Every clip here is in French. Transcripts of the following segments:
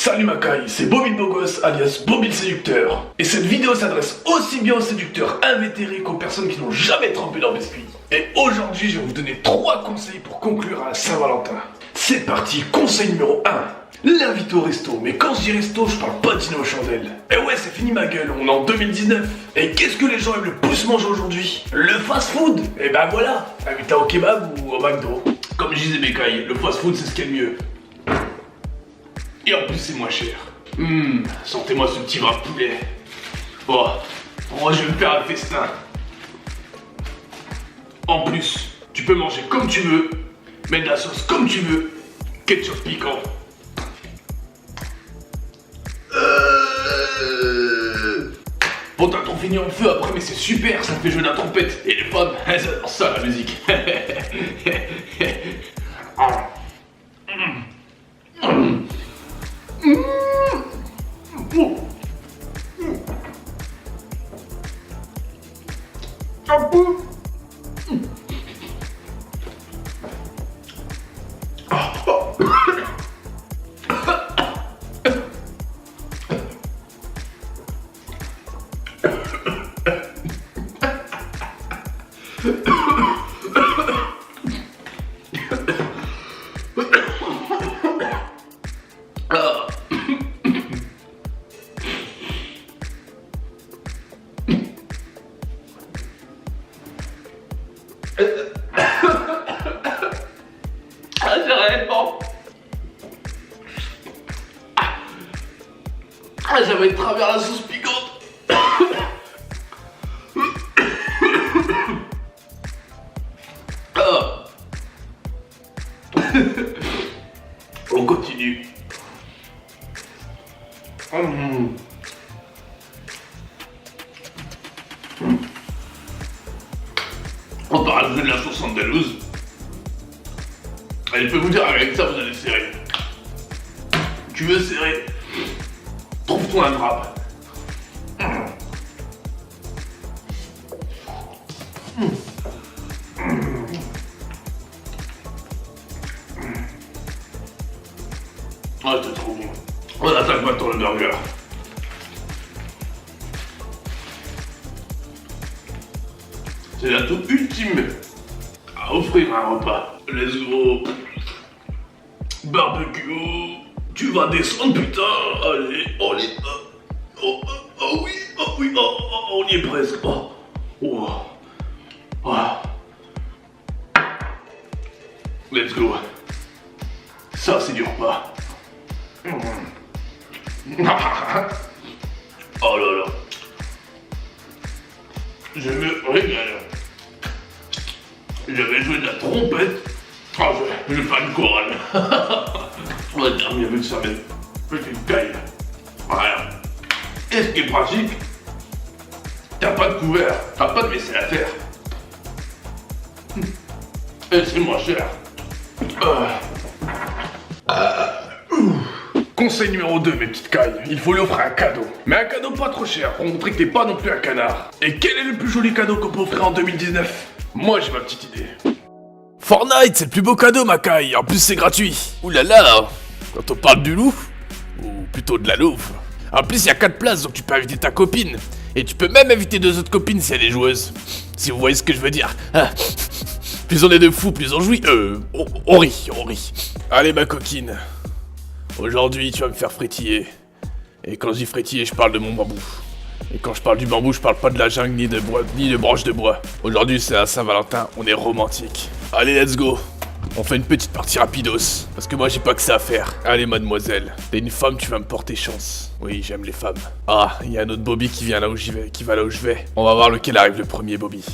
Salut Makai, c'est Bobby le beau gosse alias Bobby le séducteur. Et cette vidéo s'adresse aussi bien aux séducteurs invétérés qu'aux personnes qui n'ont jamais trempé leur biscuit. Et aujourd'hui, je vais vous donner 3 conseils pour conclure à la Saint-Valentin. C'est parti, conseil numéro 1. L'inviter au resto, mais quand je dis resto, je parle pas de dîner aux chandelles. Et ouais, c'est fini ma gueule, on est en 2019. Et qu'est-ce que les gens aiment le plus manger aujourd'hui? Le fast-food. Et ben voilà, invite au kebab ou au McDo. Comme je disais Makai, le fast-food c'est ce qu'il y a de mieux. Et en plus c'est moins cher. Sentez-moi ce petit bras de poulet. Oh, moi je vais me faire un festin. En plus, tu peux manger comme tu veux, mettre de la sauce comme tu veux, ketchup piquant. Bon, t'as ton fini en feu après, mais c'est super, ça fait jouer la trompette. Et les femmes, elles adorent ça, la musique. J'avais de travers la sauce piquante. On continue. On va rajouter de la sauce andalouse. Et je peux vous dire, avec ça, vous allez serrer. Tu veux serrer? Trouve-toi un drap. Ah, c'est trop bon. On attaque maintenant le burger. C'est l'atout ultime à offrir un repas. Let's go. Barbecue. Tu vas descendre, putain. Allez, allez. Oh oui, on y est presque. Let's go. Ça, c'est du repas. Oh là là. Je me régale. J'avais joué de la trompette. Je vais faire une chorale. On va terminer avec ça, mais petite taille. Voilà. Et ce qui est pratique, t'as pas de couvert, t'as pas de vaisselle à faire. Et c'est moins cher. Conseil numéro 2, mes petites cailles, il faut lui offrir un cadeau. Mais un cadeau pas trop cher, pour montrer que t'es pas non plus un canard. Et quel est le plus joli cadeau qu'on peut offrir en 2019? Moi j'ai ma petite idée. Fortnite, c'est le plus beau cadeau, Makai. En plus, c'est gratuit. Ouh là là, quand on parle du loup, ou plutôt de la louve. En plus, il y a 4 places, donc tu peux inviter ta copine. Et tu peux même inviter 2 autres copines si elle est joueuse. Si vous voyez ce que je veux dire. Plus on est de fous, plus on jouit. On rit. Allez, ma coquine. Aujourd'hui, tu vas me faire frétiller. Et quand je dis frétiller, je parle de mon bambou. Et quand je parle du bambou, je parle pas de la jungle ni de bois, ni de branches de bois. Aujourd'hui, c'est la Saint-Valentin, on est romantique. Allez, let's go. On fait une petite partie rapidos. Parce que moi, j'ai pas que ça à faire. Allez, mademoiselle. T'es une femme, tu vas me porter chance. Oui, j'aime les femmes. Ah, il y a un autre Bobby qui vient là où j'y vais, qui va là où je vais. On va voir lequel arrive le premier, Bobby.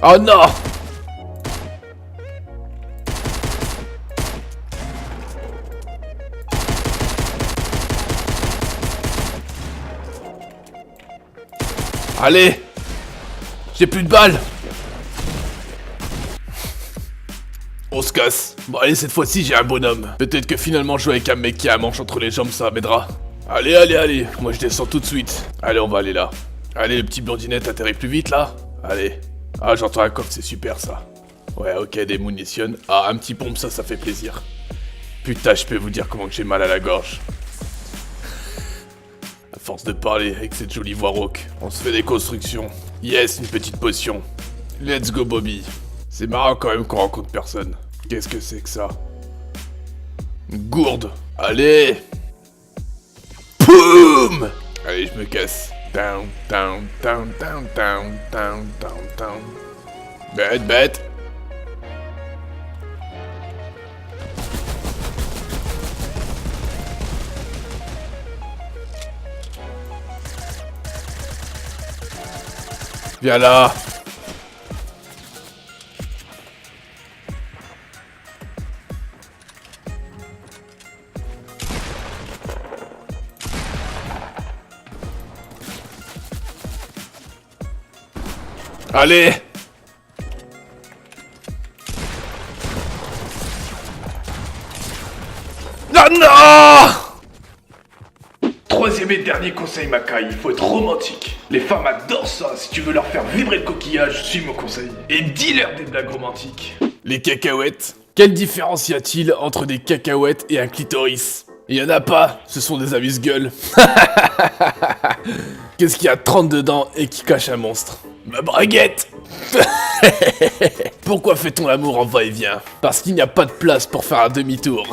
Oh non! Allez! J'ai plus de balles! On se casse. Bon allez, cette fois-ci j'ai un bonhomme. Peut-être que finalement jouer avec un mec qui a un manche entre les jambes, ça m'aidera. Allez, moi je descends tout de suite. Allez, on va aller là. Allez, le petit blondinet atterrit plus vite là. Allez. Ah, j'entends un coffre, c'est super ça. Ouais, ok, des munitions. Ah, un petit pompe, ça fait plaisir. Putain, je peux vous dire comment que j'ai mal à la gorge. À force de parler avec cette jolie voix rauque, on se fait des constructions. Yes, une petite potion. Let's go, Bobby. C'est marrant quand même qu'on rencontre personne. Qu'est-ce que c'est que ça? Une gourde. Allez. Poum. Allez, je me casse. Down, down, down, down, down, down, down, down. Bête, bête. Viens là. Allez. Non, non. Troisième et dernier conseil Makai, il faut être romantique. Les femmes adorent ça, si tu veux leur faire vibrer le coquillage, suis mon conseil. Et dis-leur des blagues romantiques. Les cacahuètes. Quelle différence y a-t-il entre des cacahuètes et un clitoris? Il y en a pas, ce sont des amuse-gueules. Qu'est-ce qu'il y a 30 dedans et qui cache un monstre? Ma braguette. Pourquoi fait-on l'amour en va-et-vient? Parce qu'il n'y a pas de place pour faire un demi-tour.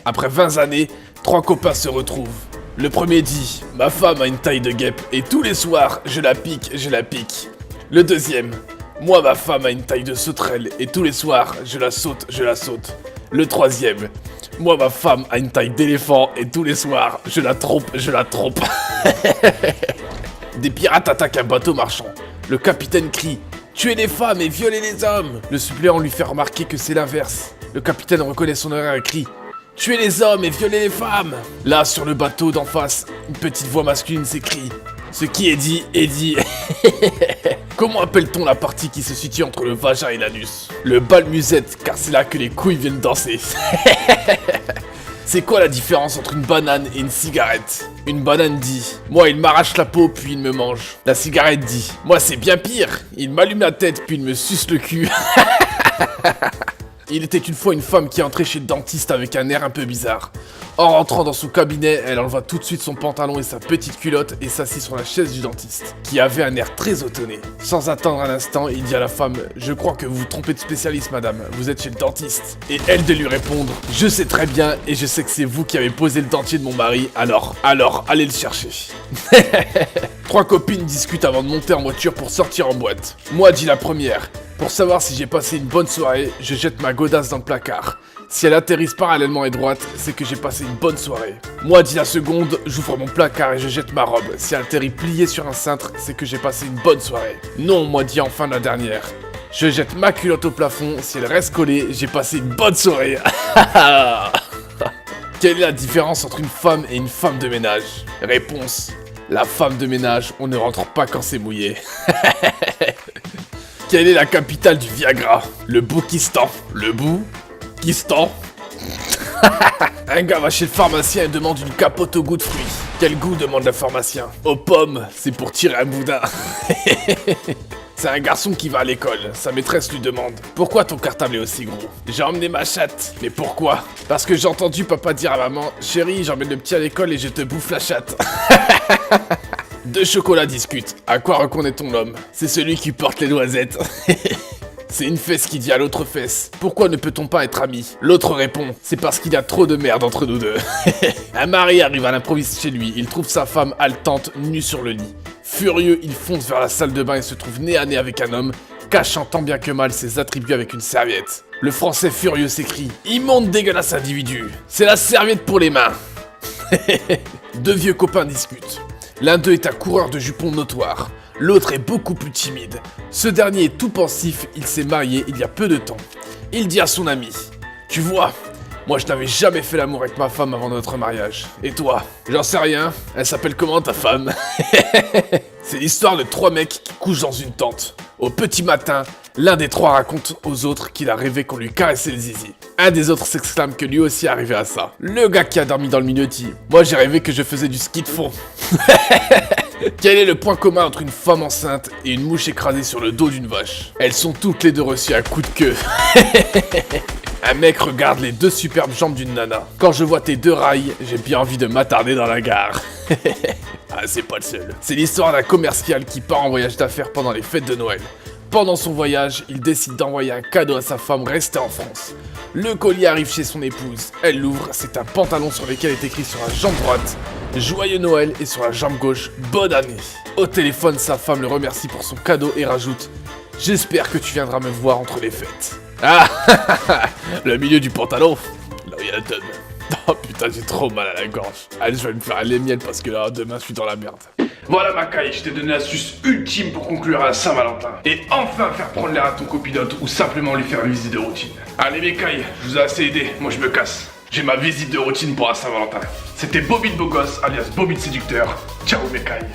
Après 20 années, 3 copains se retrouvent. Le premier dit, ma femme a une taille de guêpe et tous les soirs, je la pique, je la pique. Le deuxième, moi ma femme a une taille de sauterelle et tous les soirs, je la saute, je la saute. Le troisième, moi ma femme a une taille d'éléphant et tous les soirs, je la trompe, je la trompe. Des pirates attaquent un bateau marchand. Le capitaine crie « Tuez les femmes et violez les hommes !» Le suppléant lui fait remarquer que c'est l'inverse. Le capitaine reconnaît son erreur et crie « Tuez les hommes et violez les femmes !» Là, sur le bateau d'en face, une petite voix masculine s'écrie « Ce qui est dit, est dit !» Comment appelle-t-on la partie qui se situe entre le vagin et l'anus? Le bal-musette, car c'est là que les couilles viennent danser. C'est quoi la différence entre une banane et une cigarette? Une banane dit « Moi, il m'arrache la peau, puis il me mange. » La cigarette dit « Moi, c'est bien pire. Il m'allume la tête, puis il me suce le cul. » Il était une fois une femme qui entrait chez le dentiste avec un air un peu bizarre. En rentrant dans son cabinet, elle enleva tout de suite son pantalon et sa petite culotte et s'assit sur la chaise du dentiste, qui avait un air très étonné. Sans attendre un instant, il dit à la femme « Je crois que vous vous trompez de spécialiste, madame, vous êtes chez le dentiste. » Et elle de lui répondre « Je sais très bien et je sais que c'est vous qui avez posé le dentier de mon mari, alors, allez le chercher. » 3 copines discutent avant de monter en voiture pour sortir en boîte. Moi, dit la première, pour savoir si j'ai passé une bonne soirée, je jette ma godasse dans le placard. Si elle atterrisse parallèlement et droite, c'est que j'ai passé une bonne soirée. Moi, dit la seconde, j'ouvre mon placard et je jette ma robe. Si elle atterrit pliée sur un cintre, c'est que j'ai passé une bonne soirée. Non, moi, dit enfin la dernière. Je jette ma culotte au plafond, si elle reste collée, j'ai passé une bonne soirée. Quelle est la différence entre une femme et une femme de ménage? Réponse. La femme de ménage, on ne rentre pas quand c'est mouillé. Quelle est la capitale du Viagra? Le Boukistan. Le Boukistan. Un gars va chez le pharmacien et demande une capote au goût de fruits. Quel goût, demande le pharmacien. Aux pommes, c'est pour tirer un boudin. C'est un garçon qui va à l'école. Sa maîtresse lui demande « Pourquoi ton cartable est aussi gros ?»« J'ai emmené ma chatte. »« Mais pourquoi ?»« Parce que j'ai entendu papa dire à maman « Chérie, j'emmène le petit à l'école et je te bouffe la chatte. » 2 chocolats discutent. À quoi reconnaît-on l'homme? C'est celui qui porte les noisettes. C'est une fesse qui dit à l'autre fesse « Pourquoi ne peut-on pas être amis ?» L'autre répond « C'est parce qu'il y a trop de merde entre nous deux. » Un mari arrive à l'improviste chez lui. Il trouve sa femme haletante, nue sur le lit. Furieux, il fonce vers la salle de bain et se trouve nez à nez avec un homme, cachant tant bien que mal ses attributs avec une serviette. Le français furieux s'écrie « Immonde dégueulasse individu, c'est la serviette pour les mains !» 2 vieux copains discutent. L'un d'eux est un coureur de jupons notoire. L'autre est beaucoup plus timide. Ce dernier est tout pensif, il s'est marié il y a peu de temps. Il dit à son ami « Tu vois, moi je n'avais jamais fait l'amour avec ma femme avant notre mariage. Et toi? J'en sais rien. Elle s'appelle comment ta femme? » C'est l'histoire de 3 mecs qui couchent dans une tente. Au petit matin, l'un des 3 raconte aux autres qu'il a rêvé qu'on lui caressait le zizi. Un des autres s'exclame que lui aussi est arrivé à ça. Le gars qui a dormi dans le milieu dit « Moi j'ai rêvé que je faisais du ski de fond. » Quel est le point commun entre une femme enceinte et une mouche écrasée sur le dos d'une vache? Elles sont toutes les deux reçues à coups de queue. Un mec regarde les deux superbes jambes d'une nana. Quand je vois tes deux rails, j'ai bien envie de m'attarder dans la gare. Ah, c'est pas le seul. C'est l'histoire d'un commercial qui part en voyage d'affaires pendant les fêtes de Noël. Pendant son voyage, il décide d'envoyer un cadeau à sa femme restée en France. Le colis arrive chez son épouse. Elle l'ouvre, c'est un pantalon sur lequel est écrit sur la jambe droite « Joyeux Noël » et sur la jambe gauche « Bonne année ». Au téléphone, sa femme le remercie pour son cadeau et rajoute « J'espère que tu viendras me voir entre les fêtes. » Ah, le milieu du pantalon, là où il y a la tonne. Oh putain, j'ai trop mal à la gorge. Allez, je vais me faire les miel parce que là, demain, je suis dans la merde. Voilà Makai, je t'ai donné l'astuce ultime pour conclure à la Saint-Valentin. Et enfin faire prendre l'air à ton copilote ou simplement lui faire une visite de routine. Allez Makai, je vous ai assez aidé, moi je me casse. J'ai ma visite de routine pour la Saint-Valentin. C'était Bobby le beau gosse, alias Bobby le séducteur. Ciao Makai.